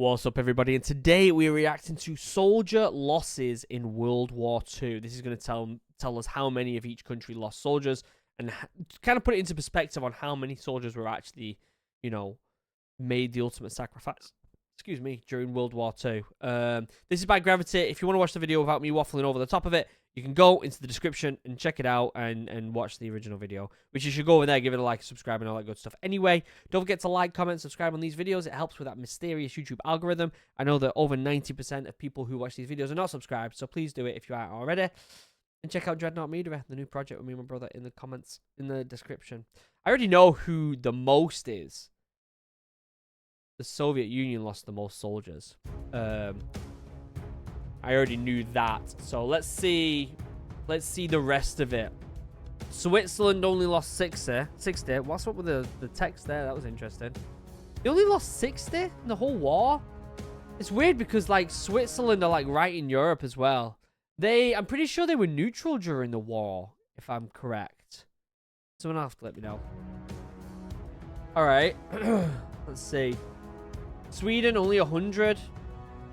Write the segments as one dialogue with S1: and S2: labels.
S1: What's up, everybody? And today we're reacting to soldier losses in World War II. This is going to tell us how many of each country lost soldiers and kind of put it into perspective on how many soldiers were actually, made the ultimate sacrifice. Excuse me, during World War II. This is by Gravity. If you want to watch the video without me waffling over the top of it, you can go into the description and check it out and watch the original video, which you should go over there, give it a like, subscribe, and all that good stuff. Anyway, don't forget to like, comment, subscribe on these videos. It helps with that mysterious YouTube algorithm. I know that over 90% of people who watch these videos are not subscribed, so please do it if you aren't already. And check out DREADNOUGht MEADERY, the new project with me and my brother, in the comments, in the description. I already know who the most is. The Soviet Union lost the most soldiers. I already knew that. So let's see the rest of it. Switzerland only lost 60. What's up with the text there? That was interesting. They only lost 60 in the whole war. It's weird because like Switzerland are like right in Europe as well. I'm pretty sure they were neutral during the war, if I'm correct. Someone will have to let me know. All right. Let's see. Sweden only 100.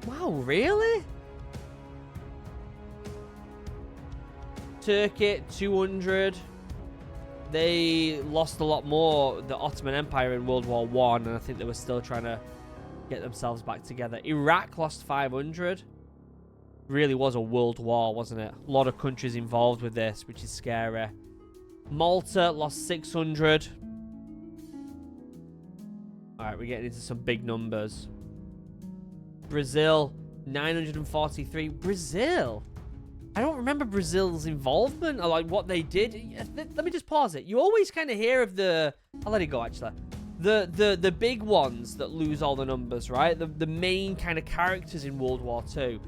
S1: Wow, really? Turkey 200. They lost a lot more, the Ottoman Empire, in World War I, and I think they were still trying to get themselves back together. Iraq lost 500. Really was a world war, wasn't it? A lot of countries involved with this, which is scary. Malta lost 600. Alright, we're getting into some big numbers. Brazil, 943. Brazil? I don't remember Brazil's involvement or like what they did. Let me just pause it. You always kind of hear of the... I'll let it go, actually. The big ones that lose all the numbers, right? The main kind of characters in World War II.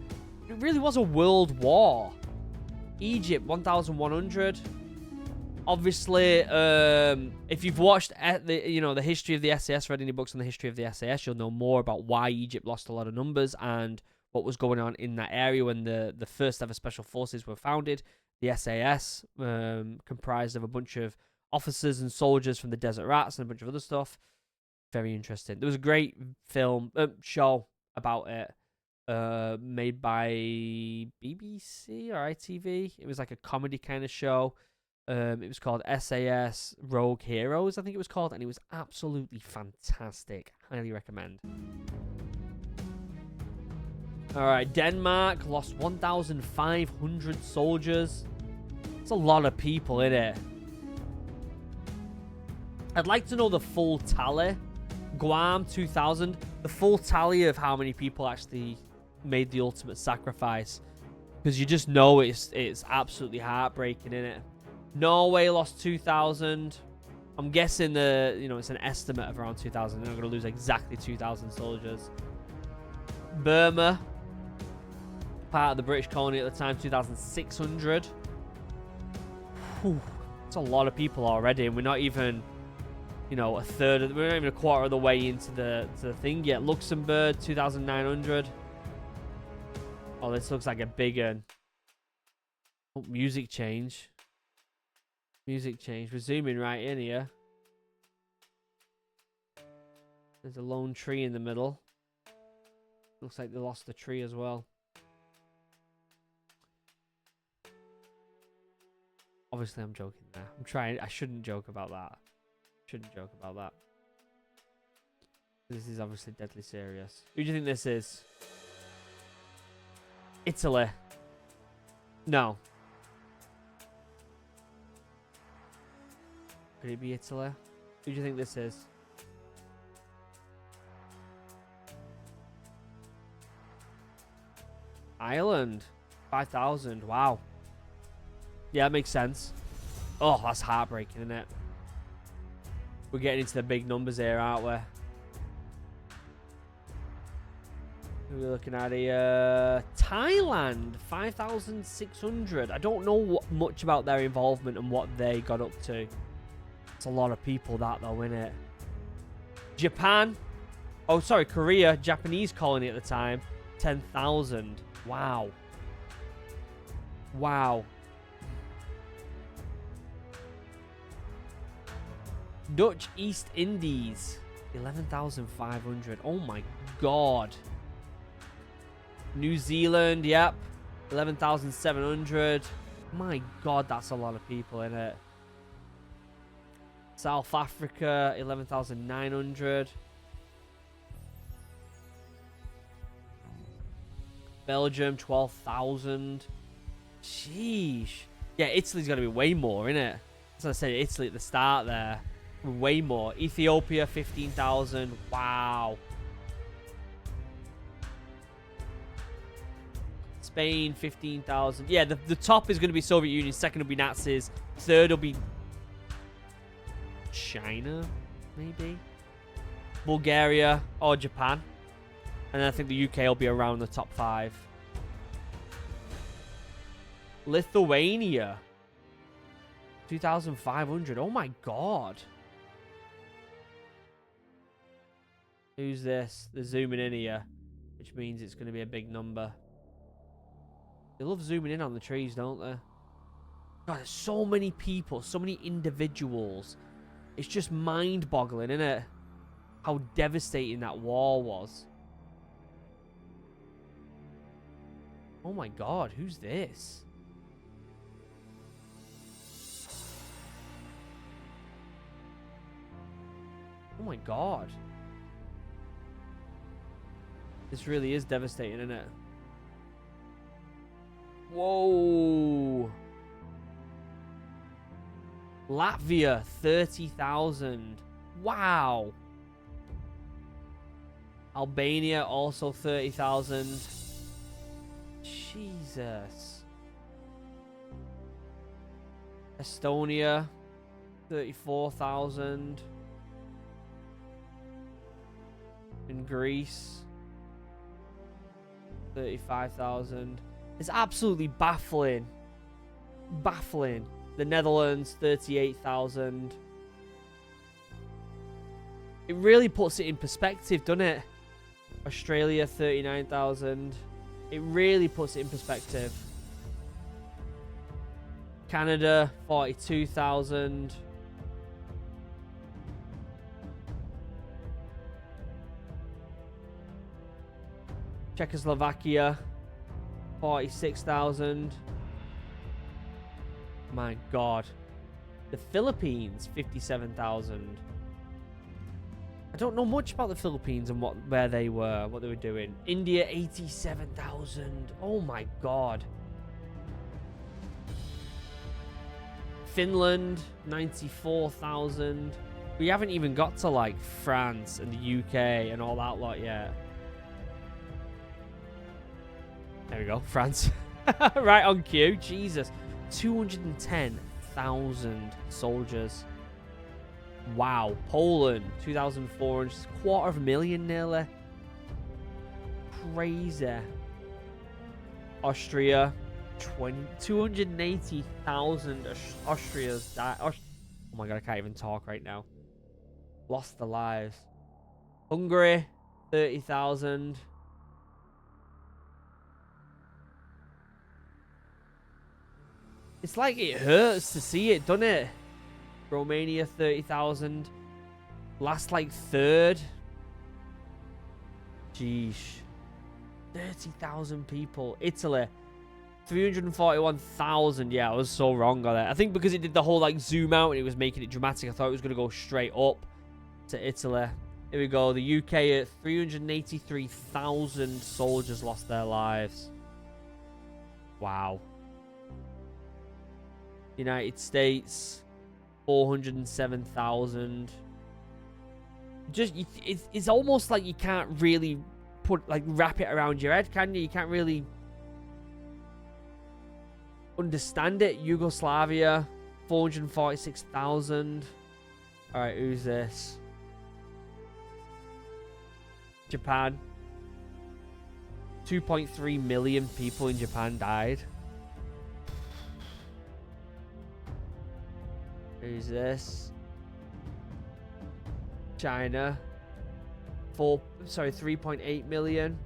S1: It really was a world war. Egypt, 1,100. Obviously, if you've watched the history of the SAS, read any books on the history of the SAS, you'll know more about why Egypt lost a lot of numbers and what was going on in that area when the first ever special forces were founded. The SAS, comprised of a bunch of officers and soldiers from the Desert Rats and a bunch of other stuff. Very interesting. There was a great show about it, made by BBC or ITV. It was like a comedy kind of show. It was called SAS Rogue Heroes, I think it was called, and it was absolutely fantastic. Highly recommend. Alright, Denmark lost 1,500 soldiers. It's a lot of people, isn't it? I'd like to know the full tally. Guam, 2,000. The full tally of how many people actually made the ultimate sacrifice. Because you just know it's absolutely heartbreaking, isn't it? Norway lost 2,000. I'm guessing it's an estimate of around 2,000. They're not going to lose exactly 2,000 soldiers. Burma, part of the British colony at the time, 2,600. That's a lot of people already, and we're not even, we're not even a quarter of the way into the thing yet. Luxembourg, 2,900. Oh, this looks like a big one. Oh, music change. Music change. We're zooming right in here. There's a lone tree in the middle. Looks like they lost the tree as well. Obviously, I'm joking there. I'm trying. I shouldn't joke about that. Shouldn't joke about that. This is obviously deadly serious. Who do you think this is? Italy. No. Could it be Italy? Who do you think this is? Ireland. 5,000. Wow. Yeah, that makes sense. Oh, that's heartbreaking, isn't it? We're getting into the big numbers here, aren't we? Who are we looking at here? Thailand. 5,600. I don't know much about their involvement and what they got up to. It's a lot of people, that, though, isn't it? Japan. Oh, sorry, Korea. Japanese colony at the time. 10,000. Wow. Wow. Dutch East Indies. 11,500. Oh, my God. New Zealand, yep. 11,700. My God, that's a lot of people in it. South Africa, 11,900. Belgium, 12,000. Sheesh. Yeah, Italy's got to be way more, innit? As I said, Italy at the start there. Way more. Ethiopia, 15,000. Wow. Spain, 15,000. Yeah, the top is going to be Soviet Union. Second will be Nazis. Third will be China, maybe. Bulgaria or Japan. And I think the UK will be around the top 5. Lithuania. 2,500. Oh my God. Who's this? They're zooming in here, which means it's going to be a big number. They love zooming in on the trees, don't they? God, there's so many people, so many individuals. It's just mind-boggling, isn't it? How devastating that war was. Oh my God, who's this? Oh my God. This really is devastating, isn't it? Whoa. Latvia, 30,000. Wow. Albania, also 30,000. Jesus. Estonia, 34,000. In Greece, 35,000. It's absolutely baffling. Baffling. The Netherlands, 38,000. It really puts it in perspective, doesn't it? Australia, 39,000. It really puts it in perspective. Canada, 42,000. Czechoslovakia, 46,000. My God. The Philippines, 57,000. I don't know much about the Philippines and where they were, what they were doing. India, 87,000. Oh my God. Finland, 94,000. We haven't even got to like France and the UK and all that lot yet. There we go, France. Right on cue. Jesus. 210,000 soldiers. Wow. Poland, 2,400. 250,000 nearly. Crazy. Austria, 280,000 Austrians died. Oh my God, I can't even talk right now. Lost their lives. Hungary, 30,000. It's like it hurts to see it, doesn't it? Romania, 30,000. Last, like, third. Jeez. 30,000 people. Italy, 341,000. Yeah, I was so wrong on that. I think because it did the whole, like, zoom out and it was making it dramatic, I thought it was going to go straight up to Italy. Here we go. The UK at 383,000 soldiers lost their lives. Wow. United States, 407,000. Just it's almost like you can't really wrap it around your head, can you? You can't really understand it. Yugoslavia, 446,000. All right, who's this? Japan. 2.3 million people in Japan died. Who's this? China. 3.8 million.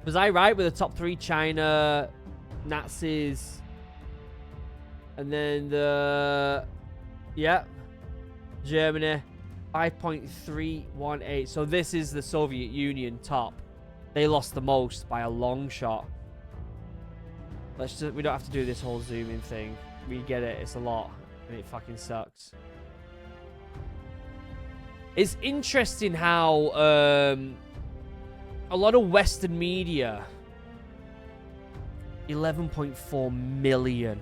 S1: Was I right with the top 3? China, Nazis, and then Germany, 5.318. So this is the Soviet Union top. They lost the most by a long shot. We don't have to do this whole zooming thing. We get it. It's a lot. And it fucking sucks. It's interesting how a lot of Western media, 11.4 million.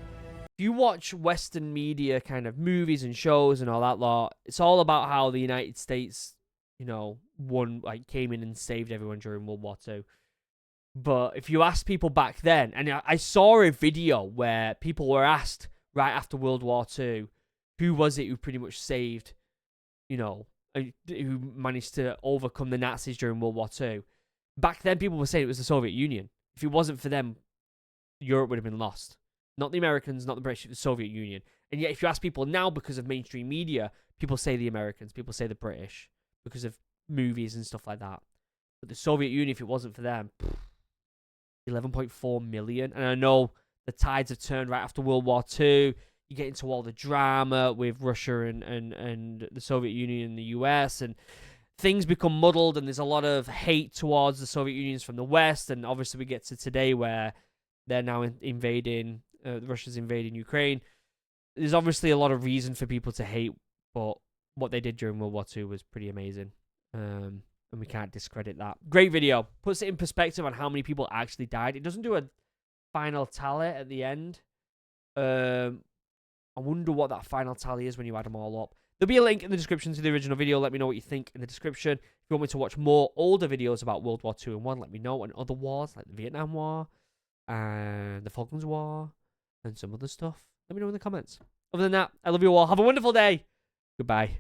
S1: If you watch Western media kind of movies and shows and all that lot, it's all about how the United States, you know, came in and saved everyone during World War II. But if you ask people back then, and I saw a video where people were asked right after World War II, who was it who pretty much saved, you know, who managed to overcome the Nazis during World War II. Back then, people were saying it was the Soviet Union. If it wasn't for them, Europe would have been lost. Not the Americans, not the British, the Soviet Union. And yet, if you ask people now, because of mainstream media, people say the Americans, people say the British, because of movies and stuff like that. But the Soviet Union, if it wasn't for them, 11.4 million. And I know the tides have turned right after World War II. You get into all the drama with Russia and the Soviet Union and the US, and things become muddled, and there's a lot of hate towards the Soviet Unions from the West. And obviously we get to today where they're now invading, Russia's invading Ukraine. There's obviously a lot of reason for people to hate, but what they did during World War II was pretty amazing. And we can't discredit that. Great video. Puts it in perspective on how many people actually died. It doesn't do a final tally at the end. I wonder what that final tally is when you add them all up. There'll be a link in the description to the original video. Let me know what you think in the description. If you want me to watch more older videos about World War II and 1, let me know. And other wars, like the Vietnam War and the Falklands War and some other stuff, let me know in the comments. Other than that, I love you all. Have a wonderful day. Goodbye.